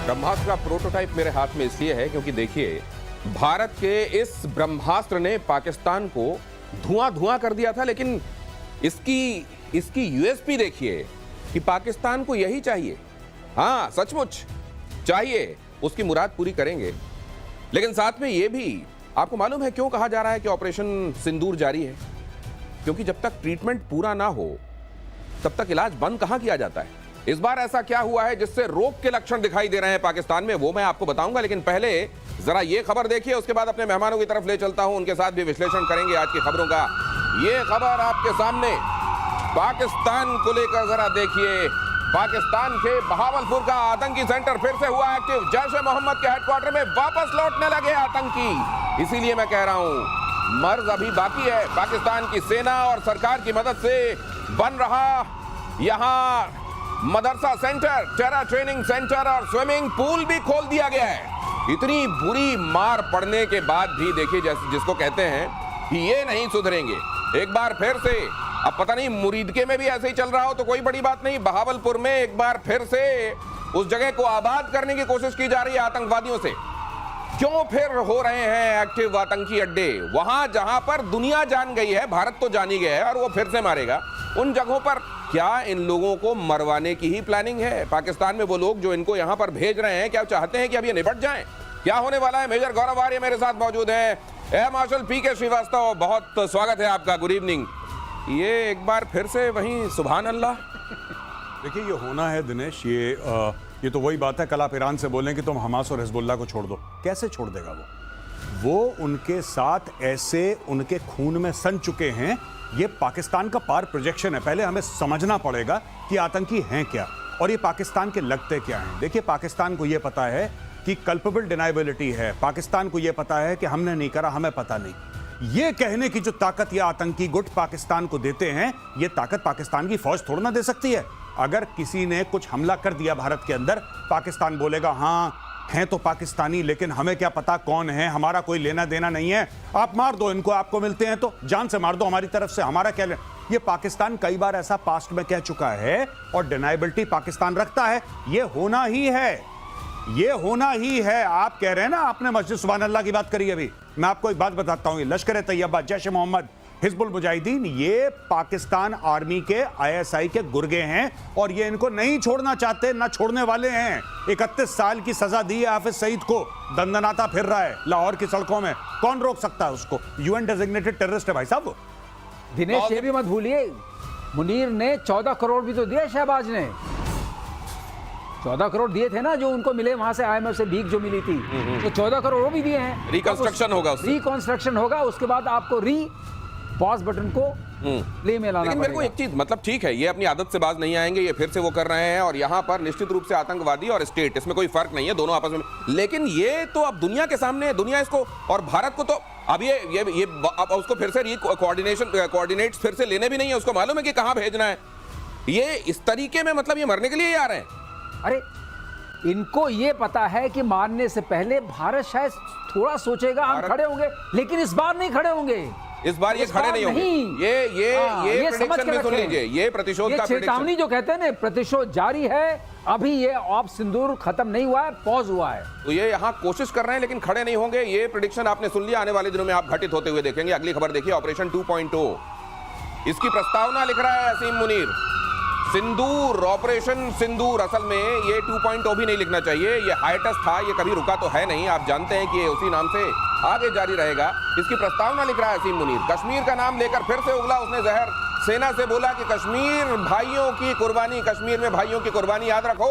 ब्रह्मास्त्र का प्रोटोटाइप मेरे हाथ में इसलिए है क्योंकि देखिए, भारत के इस ब्रह्मास्त्र ने पाकिस्तान को धुआं धुआं कर दिया था, लेकिन इसकी यूएसपी देखिए कि पाकिस्तान को यही चाहिए। हाँ, सचमुच चाहिए, उसकी मुराद पूरी करेंगे। लेकिन साथ में यह भी आपको मालूम है क्यों कहा जा रहा है कि ऑपरेशन सिंदूर जारी है? क्योंकि जब तक ट्रीटमेंट पूरा ना हो तब तक इलाज बंद कहां किया जाता है। इस बार ऐसा क्या हुआ है जिससे रोग के लक्षण दिखाई दे रहे हैं पाकिस्तान में, वो मैं आपको बताऊंगा। लेकिन पहले जरा ये खबर देखिए, उसके बाद अपने मेहमानों की तरफ ले चलता हूं, उनके साथ भी विश्लेषण करेंगे आज की खबरों का। ये खबर आपके सामने पाकिस्तान को लेकर जरा देखिए। पाकिस्तान के बहावलपुर का आतंकी सेंटर फिर से हुआ एक्टिव। जैश-ए-मोहम्मद के हेडक्वार्टर में वापस लौटने लगे आतंकी। इसीलिए मैं कह रहा हूं, मर्ज अभी बाकी है। पाकिस्तान की सेना और सरकार की मदद से बन रहा यहां मदरसा सेंटर, टेरा ट्रेनिंग सेंटर और स्विमिंग पूल भी खोल दिया गया है। इतनी बुरी मार पड़ने के बाद भी देखिए, जैसे जिसको कहते हैं कि ये नहीं सुधरेंगे। एक बार फिर से, अब पता नहीं मुरीदके में भी ऐसे ही चल रहा हो तो कोई बड़ी बात नहीं, बहावलपुर में एक बार फिर से उस जगह को आबाद करने की कोशिश की जा रही है आतंकवादियों से। क्यों फिर हो रहे हैं एक्टिव आतंकी अड्डे? वहां जहां पर दुनिया जान गई है, भारत तो जान ही गया है और वो फिर से मारेगा, उन जगहों पर क्या इन लोगों को मरवाने की ही प्लानिंग है? पाकिस्तान में वो लोग जो इनको यहां पर भेज रहे हैं, क्या चाहते हैं कि अब ये निपट जाएं? क्या होने वाला है? मेजर गौरव आर्य मेरे साथ मौजूद हैं। एयर मार्शल पीके श्रीवास्तव, बहुत स्वागत है आपका, गुड इवनिंग। ये एक बार फिर से वहीं सुभान अल्लाह। देखिए, ये होना है दिनेश, ये तो वही बात है, कल आप ईरान से बोलें कि तुम हमास और हिजबुल्लाह को छोड़ दो, कैसे छोड़ देगा वो उनके साथ ऐसे उनके खून में सन चुके हैं। ये पाकिस्तान का पार प्रोजेक्शन है। पहले हमें समझना पड़ेगा कि आतंकी हैं क्या और ये पाकिस्तान के लगते क्या हैं। देखिए, पाकिस्तान को ये पता है कि कल्पेबल डिनाइबिलिटी है, पाकिस्तान को ये पता है कि हमने नहीं करा, हमें पता नहीं। ये कहने की जो ताकत ये आतंकी गुट पाकिस्तान को देते हैं, ये ताकत पाकिस्तान की फौज थोड़ा ना दे सकती है। अगर किसी ने कुछ हमला कर दिया भारत के अंदर, पाकिस्तान बोलेगा हाँ हैं तो पाकिस्तानी, लेकिन हमें क्या पता कौन है, हमारा कोई लेना देना नहीं है, आप मार दो इनको, आपको मिलते हैं तो जान से मार दो, हमारी तरफ से हमारा क्या ये पाकिस्तान कई बार ऐसा पास्ट में कह चुका है और डिनाइबिलिटी पाकिस्तान रखता है। ये होना ही है, ये होना ही है। आप कह रहे हैं ना, आपने मस्जिद सुभान अल्लाह की बात करी अभी, मैं आपको एक बात बताता हूं, लश्कर-ए-तैयबा, जैश-ए-मोहम्मद, हिजबुल मुजाहिदीन, ये पाकिस्तान आर्मी के आईएसआई के गुर्गे हैं और ये इनको नहीं छोड़ना चाहते, ना छोड़ने वाले हैं। 31 साल की सजा दी है हाफिज सईद को, दंदनाता फिर रहा है लाहौर की सड़कों में, कौन रोक सकता है उसको? यूएन डेजिग्नेटेड टेररिस्ट है भाई साहब। दिनेश, ये भी मत भूलिए, मुनीर ने 14 करोड़ भी तो दिए, शहबाज ने 14 करोड़ दिए थे ना, जो उनको मिले वहां से, आईएमएफ से भीख जो मिली थी, तो 14 करोड़ वो भी दिए हैं। रिकंस्ट्रक्शन होगा, रिकंस्ट्रक्शन होगा, उसके बाद आपको पॉज बटन को प्ले में लाना। लेकिन मेरे को एक चीज, मतलब ठीक है, ये अपनी आदत से बाज नहीं आएंगे, ये फिर से वो कर रहे हैं और यहाँ पर निश्चित रूप से आतंकवादी और स्टेट, इसमें कोई फर्क नहीं है, दोनों आपस में। लेकिन ये तो अब दुनिया के सामने है, दुनिया इसको, और भारत को तो अब ये अब उसको फिर से कोऑर्डिनेट्स फिर से लेने भी नहीं है, उसको मालूम है कि कहाँ भेजना है। ये इस तरीके में, मतलब ये मरने के लिए आ रहे हैं। अरे इनको ये पता है कि मारने से पहले भारत शायद थोड़ा सोचेगा, हम खड़े होंगे, लेकिन इस बार नहीं खड़े होंगे। इस बार ये खड़े नहीं होंगे। ये प्रेडिक्शन में सुन लीजिए, ये प्रतिशोध का चेतावनी जो कहते हैं ना, प्रतिशोध जारी है। अभी ये ऑप सिंदूर खत्म नहीं हुआ है, पॉज हुआ है। तो ये यहाँ कोशिश कर रहे हैं लेकिन खड़े नहीं होंगे। ये प्रेडिक्शन आपने सुन लिया, आने वाले दिनों में आप घटित होते हुए देखेंगे। अगली खबर देखिए, ऑपरेशन 2.0, इसकी प्रस्तावना लिख रहा है असीम मुनीर। सिंदूर, ऑपरेशन सिंदूर, असल में ये 2.0 भी नहीं लिखना चाहिए, ये हाइटस था, ये कभी रुका तो है नहीं। आप जानते हैं कि ये उसी नाम से आगे जारी रहेगा। इसकी प्रस्तावना लिख रहा है असीम मुनीर। कश्मीर का नाम लेकर फिर से उगला उसने जहर। सेना से बोला कि कश्मीर भाइयों की कुर्बानी, कश्मीर में भाइयों की कुर्बानी याद रखो।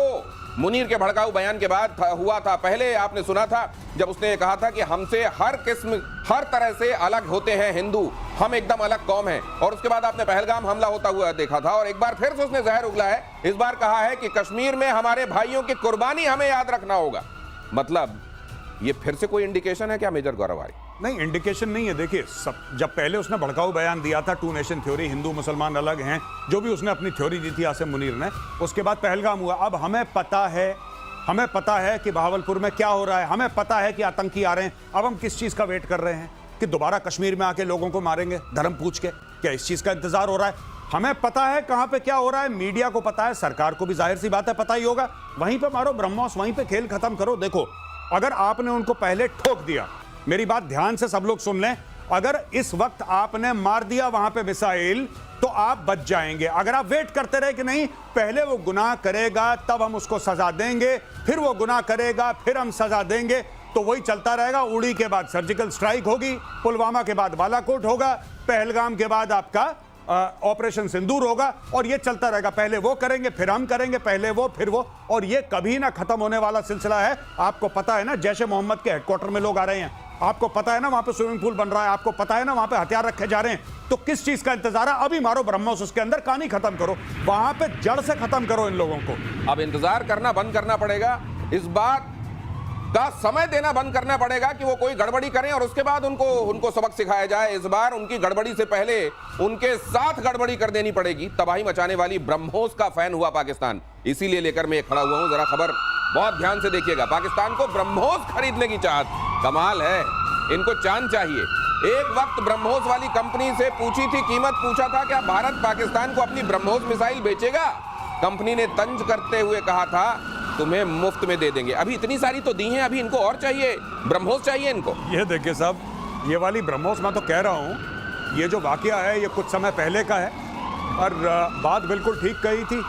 मुनीर के भड़काऊ बयान के बाद हुआ था, पहले आपने सुना था जब उसने कहा था कि हमसे हर किस्म, हर तरह से अलग होते हैं हिंदू, हम एकदम अलग कौम हैं। और उसके बाद आपने पहलगाम हमला होता हुआ देखा था और एक बार फिर से उसने जहर उगला है। इस बार कहा है कि कश्मीर में हमारे भाइयों की कुर्बानी हमें याद रखना होगा। मतलब ये फिर से कोई इंडिकेशन है क्या मेजर गौरव आर्य? नहीं, इंडिकेशन नहीं है। देखिए, जब पहले उसने भड़काऊ बयान दिया था, 2 नेशन थ्योरी, हिंदू मुसलमान अलग हैं, जो भी उसने अपनी थ्योरी दी थी आसिम मुनीर ने, उसके बाद पहलगाम हुआ। अब हमें पता है कि बहावलपुर में क्या हो रहा है, हमें पता है कि आतंकी आ रहे हैं। अब हम किस चीज का वेट कर रहे हैं कि दोबारा कश्मीर में आके लोगों को मारेंगे धर्म पूछ के? क्या इस चीज का इंतजार हो रहा है? हमें पता है कहां पे क्या हो रहा है, मीडिया को पता है, सरकार को भी जाहिर सी बात है पता ही होगा। वहीं पे मारो ब्रह्मोस, वहीं पे खेल खत्म करो। देखो, अगर आपने उनको पहले ठोक दिया, मेरी बात ध्यान से सब लोग सुन लें, अगर इस वक्त आपने मार दिया वहां पे मिसाइल तो आप बच जाएंगे। अगर आप वेट करते रहे कि नहीं पहले वो गुनाह करेगा तब हम उसको सजा देंगे, फिर वो गुनाह करेगा फिर हम सजा देंगे, तो वही चलता रहेगा। उड़ी के बाद सर्जिकल स्ट्राइक होगी, पुलवामा के बाद बालाकोट होगा, पहलगाम के बाद आपका ऑपरेशन सिंदूर होगा, और ये चलता रहेगा। पहले वो करेंगे फिर हम करेंगे, पहले वो फिर वो, और ये कभी ना खत्म होने वाला सिलसिला है। आपको पता है ना जैश ए मोहम्मद के हेडक्वार्टर में लोग आ रहे हैं, आपको पता है ना वहां पे स्विमिंग पूल बन रहा है, आपको पता है ना वहां पे हथियार रखे जा रहे हैं, तो किस चीज का इंतजार है? अभी मारो ब्रह्मोस, उसके अंदर कहानी खत्म करो, वहां पे जड़ से खत्म करो इन लोगों को। अब इंतजार करना बंद करना पड़ेगा, इस बात का समय देना बंद करना पड़ेगा कि वो कोई गड़बड़ी करें और उसके बाद उनको सबक सिखाया जाए। इस बार उनकी गड़बड़ी से पहले उनके साथ गड़बड़ी कर देनी पड़ेगी। तबाही मचाने वाली ब्रह्मोस का फैन हुआ पाकिस्तान, इसीलिए लेकर मैं खड़ा हुआ हूं। जरा खबर बहुत ध्यान से देखिएगा। पाकिस्तान को ब्रह्मोस खरीदने की चाहत, कमाल है, इनको चांद चाहिए। एक वक्त ब्रह्मोस वाली कंपनी से पूछी थी कीमत, पूछा था क्या भारत पाकिस्तान को अपनी ब्रह्मोस मिसाइल बेचेगा? कंपनी ने तंज करते हुए कहा था तुम्हें मुफ्त में दे देंगे। अभी इतनी सारी तो दी हैं, अभी इनको और चाहिए, ब्रह्मोस चाहिए इनको। ये देखिए साहब, ये वाली ब्रह्मोस, मैं तो कह रहा हूं ये जो वाकया है ये कुछ समय पहले का है, और बात बिल्कुल ठीक कही थी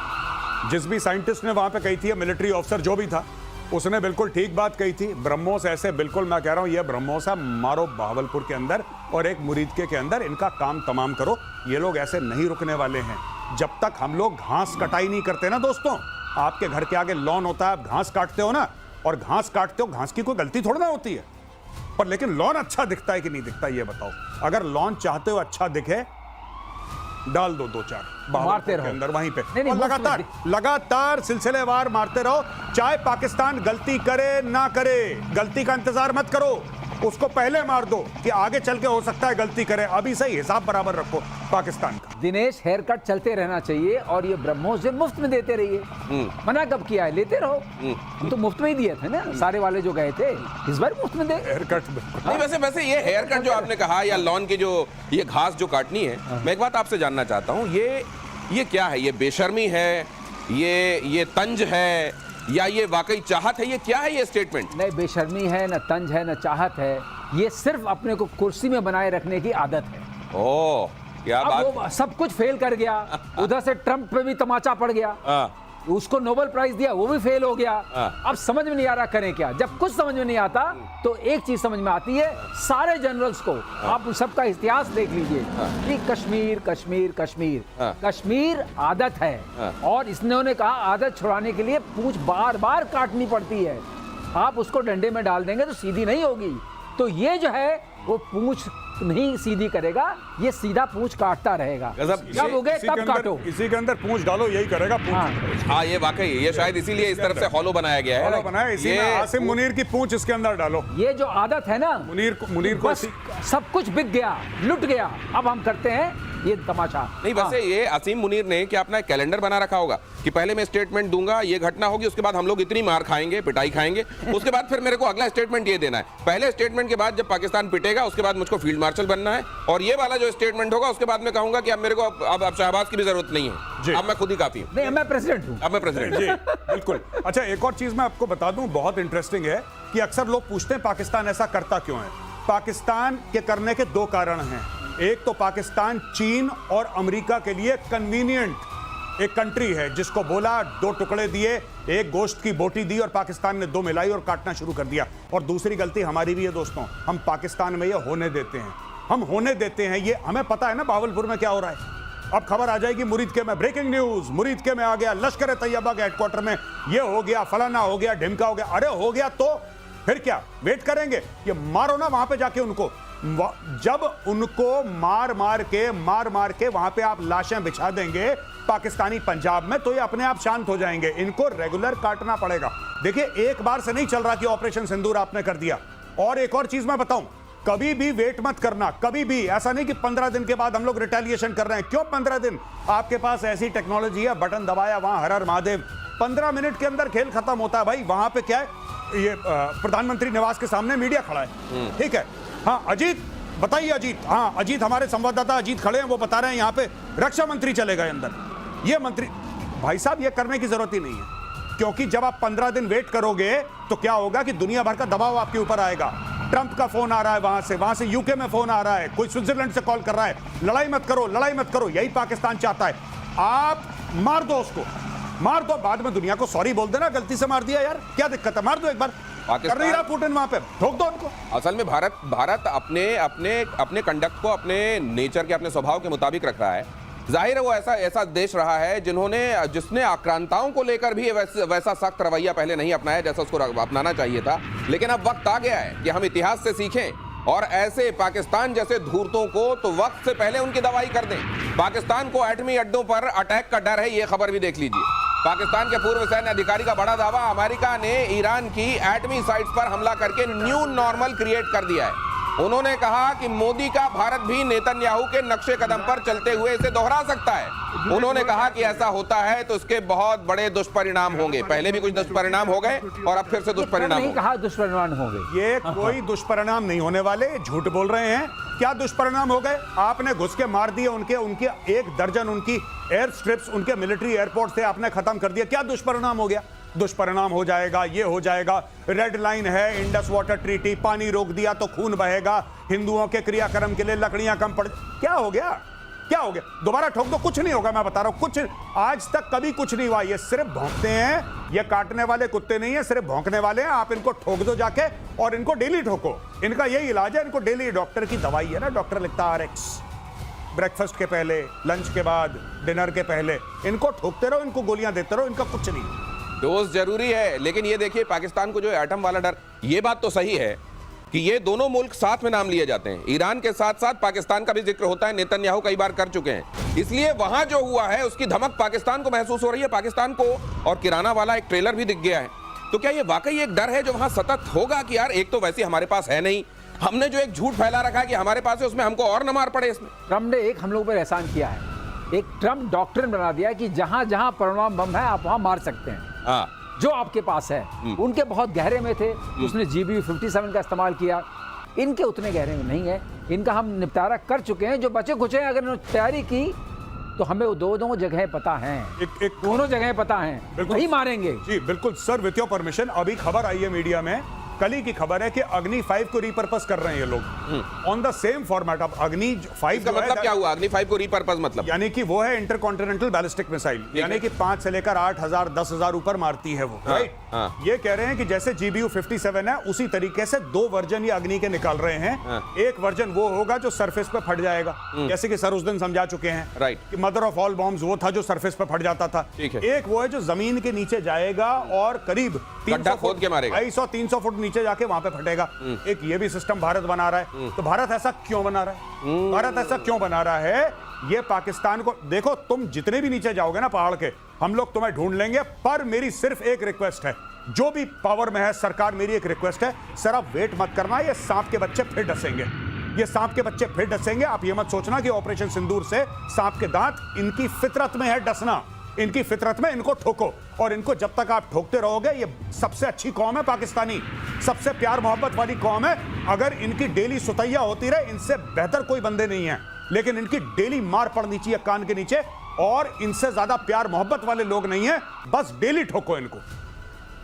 जिस भी साइंटिस्ट ने वहां पे कही थी, मिलिट्री ऑफिसर जो भी था उसने बिल्कुल ठीक बात कही थी। ब्रह्मोस ऐसे बिल्कुल, मैं कह रहा हूं ये ब्रह्मोस है, मारो बहावलपुर के अंदर और एक मुरीदके के अंदर, इनका काम तमाम करो। ये लोग ऐसे नहीं रुकने वाले हैं जब तक हम लोग घास कटाई नहीं करते ना। दोस्तों, आपके घर के आगे लॉन होता है, आप घास काटते हो ना, और घास काटते हो, घास की कोई गलती थोड़ा ना होती है, पर लेकिन लॉन अच्छा दिखता है कि नहीं दिखता ये बताओ। अगर लॉन चाहते हो अच्छा दिखे, डाल दो 2-4 मारते रहो अंदर वहीं पे, नहीं, और लगातार सिलसिलेवार मारते रहो। चाहे पाकिस्तान गलती करे ना करे, गलती का इंतजार मत करो, उसको पहले मार दो कि आगे चल के हो सकता है गलती करे। अभी सही हिसाब बराबर रखो पाकिस्तान का। दिनेश, हेयर कट चलते रहना चाहिए और ये ब्रह्मोस जो मुफ्त में देते रहिए। मना कब किया है? लेते रहो। हम तो मुफ्त में ही दिए थे ना, सारे वाले जो गए थे, इस बार मुफ्त में दे। हेयर कट नहीं, वैसे ये हेयर कट जो आपने कहा या लॉन की जो ये घास जो काटनी है, मैं एक बात आपसे जानना चाहता हूँ, ये क्या है? ये बेशर्मी है, ये तंज है, या ये वाकई चाहत है? ये क्या है ये स्टेटमेंट? नहीं, बेशर्मी है, न तंज है, न चाहत है, ये सिर्फ अपने को कुर्सी में बनाए रखने की आदत है। ओह, क्या अब बात। वो सब कुछ फेल कर गया, उधर से ट्रंप पे भी तमाचा पड़ गया, उसको नोबेल प्राइज दिया, वो भी फेल हो गया। अब समझ में नहीं आ रहा करें क्या। जब कुछ समझ में नहीं आता तो एक चीज समझ में आती है, सारे जनरल्स को आप सबका इतिहास देख लीजिए कि कश्मीर कश्मीर कश्मीर कश्मीर आदत है, और इन्होंने कहा आदत छुड़ाने के लिए पूंछ बार बार काटनी पड़ती है। आप उसको डंडे में डाल देंगे तो सीधी नहीं होगी, तो ये जो है वो पूंछ नहीं सीधी करेगा, ये सीधा पूंछ काटता रहेगा। जब हो गए तब काटो, इसी के अंदर पूंछ डालो, यही करेगा पूंछ। हाँ, ये वाकई, ये शायद इसीलिए इस तरफ से हॉलो बनाया गया है। हॉलो बनाया, इसी में आसिम मुनीर की पूंछ इसके अंदर डालो। ये जो आदत है ना, मुनीर को सब कुछ बिक गया, लुट गया, अब हम करते हैं ये तमाशा। नहीं, वैसे ये असीम मुनीर ने क्या अपना कैलेंडर बना रखा होगा कि पहले मैं स्टेटमेंट दूंगा, ये घटना होगी, उसके बाद हम लोग इतनी मार खाएंगे, पिटाई खाएंगे, उसके बाद फिर मेरे को अगला स्टेटमेंट ये देना है। पहले स्टेटमेंट के बाद जब पाकिस्तान पिटेगा, उसके बाद मुझको फील्ड मार्शल बनना है, और ये वाला जो स्टेटमेंट होगा उसके बाद मैं कहूंगा कि अब मेरे को अब शहबाज की भी जरूरत नहीं है, अब मैं खुद ही काफी हूं। नहीं, मैं प्रेसिडेंट हूं। अब मैं प्रेसिडेंट। जी बिल्कुल। अच्छा, एक और चीज मैं आपको बता दूं, बहुत इंटरेस्टिंग है कि अक्सर लोग पूछते हैं पाकिस्तान ऐसा करता क्यों है। पाकिस्तान के करने के 2 कारण हैं। एक तो पाकिस्तान चीन और अमेरिका के लिए कन्वीनियंट एक कंट्री है, जिसको बोला 2 टुकड़े दिए, एक गोश्त की बोटी दी और पाकिस्तान ने 2 मिलाई और काटना शुरू कर दिया। और दूसरी गलती हमारी भी है दोस्तों, हम पाकिस्तान में ये होने देते हैं, हम होने देते हैं। ये हमें पता है ना बहावलपुर में क्या हो रहा है। अब खबर आ जाएगी मुरीदके में, ब्रेकिंग न्यूज, मुरीदके में आ गया, लश्कर तैयबा के हेडक्वार्टर में ये हो गया, फलाना हो गया, ढिमका हो गया। अरे हो गया तो फिर क्या वेट करेंगे? ये मारो ना वहां पे जाके उनको। जब उनको मार मार के वहां पे आप लाशें बिछा देंगे पाकिस्तानी पंजाब में, तो ये अपने आप शांत हो जाएंगे। इनको रेगुलर काटना पड़ेगा। देखिए, एक बार से नहीं चल रहा कि ऑपरेशन सिंदूर आपने कर दिया। और एक और चीज मैं बताऊं, कभी भी वेट मत करना, कभी भी ऐसा नहीं कि 15 दिन के बाद हम लोग रिटेलिएशन कर रहे हैं। क्यों 15 दिन? आपके पास ऐसी टेक्नोलॉजी है, बटन दबाया वहां हर हर महादेव, 15 मिनट के अंदर खेल खत्म होता है भाई। वहां पे क्या है, ये प्रधानमंत्री निवास के सामने मीडिया खड़ा है, ठीक है। हाँ, अजीत बताइए अजीत। हाँ, अजीत, हमारे संवाददाता अजीत खड़े हैं, वो बता रहे हैं यहाँ पे रक्षा मंत्री चले गए अंदर। ये मंत्री, भाई साहब, ये करने की जरूरत ही नहीं है, क्योंकि जब आप 15 दिन वेट करोगे तो क्या होगा कि दुनिया भर का दबाव आपके ऊपर आएगा। ट्रंप का फोन आ रहा है वहां से यूके में फोन आ रहा है, कोई स्विट्जरलैंड से कॉल कर रहा है, लड़ाई मत करो, लड़ाई मत करो। यही पाकिस्तान चाहता है। आप मार दो उसको, मार दो, बाद में दुनिया को सॉरी बोल देना, गलती से मार दिया यार, क्या दिक्कत है, मार दो एक बार। कर नहीं रहा पुतिन वहां पे, ठोक दो उनको। असल में भारत अपने कंडक्ट को अपने नेचर के, अपने स्वभाव के मुताबिक रख रहा है। जाहिर है वो ऐसा देश रहा है जिसने आक्रांताओं को लेकर भी वैसा सख्त रवैया पहले नहीं अपनाया जैसा उसको अपनाना चाहिए था। लेकिन अब वक्त आ गया है कि हम इतिहास से सीखें और ऐसे पाकिस्तान जैसे धूर्तों को तो वक्त से पहले उनकी दवाई कर दें। पाकिस्तान को एटमी अड्डों पर अटैक का डर है, ये खबर भी देख लीजिए। पाकिस्तान के पूर्व सैन्य अधिकारी का बड़ा दावा, अमेरिका ने ईरान की एटमी साइट्स पर हमला करके न्यू नॉर्मल क्रिएट कर दिया है। उन्होंने कहा कि मोदी का भारत भी नेतन्याहू के नक्शे कदम पर चलते हुए इसे दोहरा सकता है। उन्होंने कहा कि ऐसा होता है तो इसके बहुत बड़े दुष्परिणाम होंगे। पहले भी कुछ दुष्परिणाम हो गए और अब फिर से दुष्परिणाम नहीं कहा दुष्परिणाम होंगे, ये कोई दुष्परिणाम नहीं होने वाले, झूठ बोल रहे हैं। क्या दुष्परिणाम हो गए? आपने घुस के मार दिए उनके 1 दर्जन उनकी एयर स्ट्रिप्स, उनके मिलिट्री एयरपोर्ट से आपने खत्म कर दिया। क्या दुष्परिणाम हो गया? दुष्परिणाम हो जाएगा, ये हो जाएगा। रेड लाइन है, इंडस वाटर ट्रीटी, पानी रोक दिया तो खून बहेगा, हिंदुओं के क्रियाक्रम के लिए लकड़ियां कम पड़। क्या हो गया? क्या हो गया? दोबारा ठोक दो, कुछ नहीं होगा, मैं बता रहा हूं, कुछ आज तक कभी कुछ नहीं हुआ। ये सिर्फ भौंकते हैं, ये काटने वाले कुत्ते नहीं है, सिर्फ भौंकने वाले हैं। आप इनको ठोक दो जाके और इनको डेली ठोको, इनका यही इलाज है। इनको डेली, डॉक्टर की दवाई है ना, डॉक्टर लिखता है RX, ब्रेकफास्ट के पहले, लंच के बाद, डिनर के पहले, इनको ठोकते रहो, इनको गोलियां देते रहो, इनका कुछ नहीं। डोज जरूरी है, लेकिन ये देखिए पाकिस्तान को जो एटम वाला डर, ये बात तो सही है कि ये दोनों मुल्क साथ में नाम लिए जाते हैं। ईरान के साथ साथ पाकिस्तान का भी जिक्र होता है, नेतन्याहू कई बार कर चुके हैं। इसलिए वहां जो हुआ है उसकी धमक पाकिस्तान को महसूस हो रही है, पाकिस्तान को। और किराना वाला एक ट्रेलर भी दिख गया है। तो क्या ये वाकई एक डर है जो वहां सतत होगा कि यार एक तो वैसे हमारे पास है नहीं, हमने जो एक झूठ फैला रखा है कि हमारे पास है, उसमें हमको और न मार पड़े। इसमें ट्रम्प ने एक हम लोगों पर एहसान किया है, एक ट्रम्प डॉक्ट्रिन बना दिया कि जहां जहां परमाणु बम है आप वहां मार सकते हैं। हाँ, जो आपके पास है, उनके बहुत गहरे में थे, उसने GBU-57 का इस्तेमाल किया। इनके उतने गहरे में नहीं है, इनका हम निपटारा कर चुके हैं। जो बचे कुछ हैं, अगर इन्होंने तैयारी की तो हमें वो दोनों जगह पता हैं, दोनों जगह पता हैं, वही मारेंगे। जी बिल्कुल सर, विथ योर परमिशन, अभी खबर आई है मीडिया में, कल ही की खबर है कि अग्नि 5 को रिपर्पस कर रहे हैं ये लोग ऑन द सेम फॉर्मेट। अब अग्नि 5 का मतलब क्या हुआ? अग्नि 5 को रिपर्पस मतलब यानी कि वो है इंटरकॉन्टिनेंटल बैलिस्टिक मिसाइल, यानी कि 5 से लेकर 8,000 10,000 ऊपर मारती है वो। राइट, ये कह रहे हैं कि जैसे GBU-57 है उसी तरीके से 2 वर्जन ये अग्नि के निकाल रहे हैं। एक वर्जन वो होगा जो सरफेस पे फट जाएगा, जैसे कि सर उस दिन समझा चुके हैं, राइट, कि मदर ऑफ ऑल बॉम्ब्स वो था जो सरफेस पे फट जाता था। एक वो है जो जमीन के नीचे जाएगा और करीब 300 खोद के मारेगा, 250-300 फुट नीचे जाके वहां पे फटेगा। एक ये भी सिस्टम भारत बना रहा है। तो भारत ऐसा क्यों बना रहा है? भारत ऐसा क्यों बना रहा है? ये पाकिस्तान को देखो, तुम जितने भी नीचे जाओगे ना पहाड़ के, हम लोग तुम्हें ढूंढ लेंगे। पर मेरी सिर्फ एक रिक्वेस्ट है, जो भी पावर में है सरकार, मेरी एक रिक्वेस्ट है, सर आप वेट मत करना, ये सांप के बच्चे फिर डसेंगे, ये सांप के बच्चे फिर डसेंगे। आप ये मत सोचना कि ऑपरेशन सिंदूर से सांप के दांत, इनकी फितरत में है डसना, इनकी फितरत में, इनको ठोको। और इनको जब तक आप ठोकते रहोगे, ये सबसे अच्छी कौम है पाकिस्तानी, सबसे प्यार मोहब्बत वाली कौम है। अगर इनकी डेली सुतैया होती रहे, इनसे बेहतर कोई बंदे नहीं है, लेकिन इनकी डेली मार पड़नी चाहिए कान के नीचे, और इनसे ज्यादा प्यार मोहब्बत वाले लोग नहीं है। बस डेली ठोको इनको।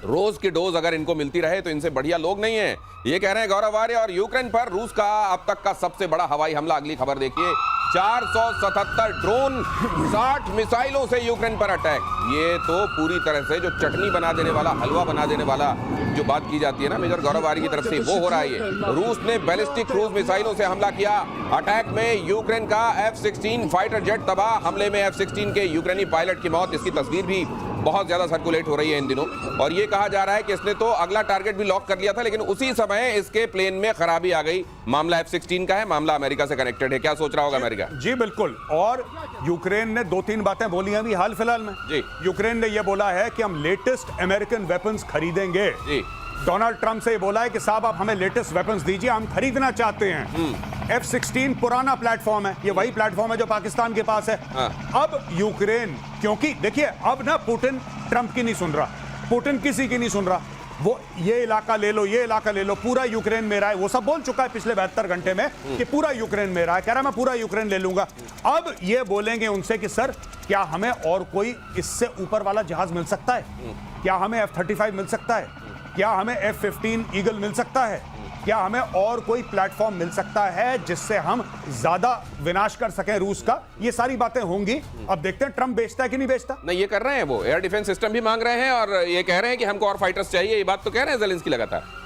रोज की डोज अगर इनको मिलती रहे तो इनसे बढ़िया लोग नहीं है, ये कह रहे हैं गौरव आर्य। और यूक्रेन पर रूस का अब तक का सबसे बड़ा हवाई हमला, अगली खबर देखिए, 477 ड्रोन, 60 मिसाइलों से यूक्रेन पर अटैक। ये तो पूरी तरह से जो चटनी बना देने वाला, हलवा बना देने वाला जो बात की जाती है ना मेजर गौरव आर्य की तरफ से, वो हो रहा है। ये रूस ने बैलिस्टिक क्रूज मिसाइलों से हमला किया। अटैक में यूक्रेन का F-16 फाइटर जेट तबाह, हमले में F-16 के यूक्रेनी पायलट की मौत। इसकी तस्वीर भी बहुत ज्यादा सर्कुलेट हो रही है इन दिनों, और ये कहा जा रहा है कि इसने तो अगला टारगेट भी लॉक कर लिया था, लेकिन उसी समय इसके प्लेन में खराबी आ गई। मामला F-16 का है, मामला अमेरिका से कनेक्टेड है। क्या सोच रहा होगा अमेरिका? जी बिल्कुल। और यूक्रेन ने 2-3 बातें बोली हैं अभी हाल फिलहाल में। जी, यूक्रेन ने यह बोला है कि हम लेटेस्ट अमेरिकन वेपन्स खरीदेंगे। जी, डोनाल्ड ट्रंप से बोला है कि साहब आप हमें लेटेस्ट वेपन्स दीजिए, हम खरीदना चाहते हैं। F-16 पुराना प्लेटफॉर्म है, ये वही प्लेटफॉर्म है जो पाकिस्तान के पास है। अब यूक्रेन, क्योंकि देखिए अब ना पुतिन ट्रंप की नहीं सुन रहा, पुतिन किसी की नहीं सुन रहा, वो ये इलाका ले लो, ये इलाका ले लो, पूरा यूक्रेन मेरा है, वो सब बोल चुका है पिछले 72 घंटे में कि पूरा यूक्रेन मेरा है, कह रहा मैं पूरा यूक्रेन ले लूंगा। अब ये बोलेंगे उनसे कि सर क्या हमें और कोई इससे ऊपर वाला जहाज मिल सकता है, क्या हमें F-35 मिल सकता है, क्या हमें F-15 ईगल मिल सकता है, क्या हमें और कोई प्लेटफॉर्म मिल सकता है जिससे हम ज्यादा विनाश कर सकें रूस का। ये सारी बातें होंगी। अब देखते हैं ट्रंप बेचता है कि नहीं बेचता। नहीं, ये कर रहे हैं, वो एयर डिफेंस सिस्टम भी मांग रहे हैं और ये कह रहे हैं कि हमको और फाइटर्स चाहिए, ये बात तो कह रहे हैं ज़ेलेंस्की लगातार।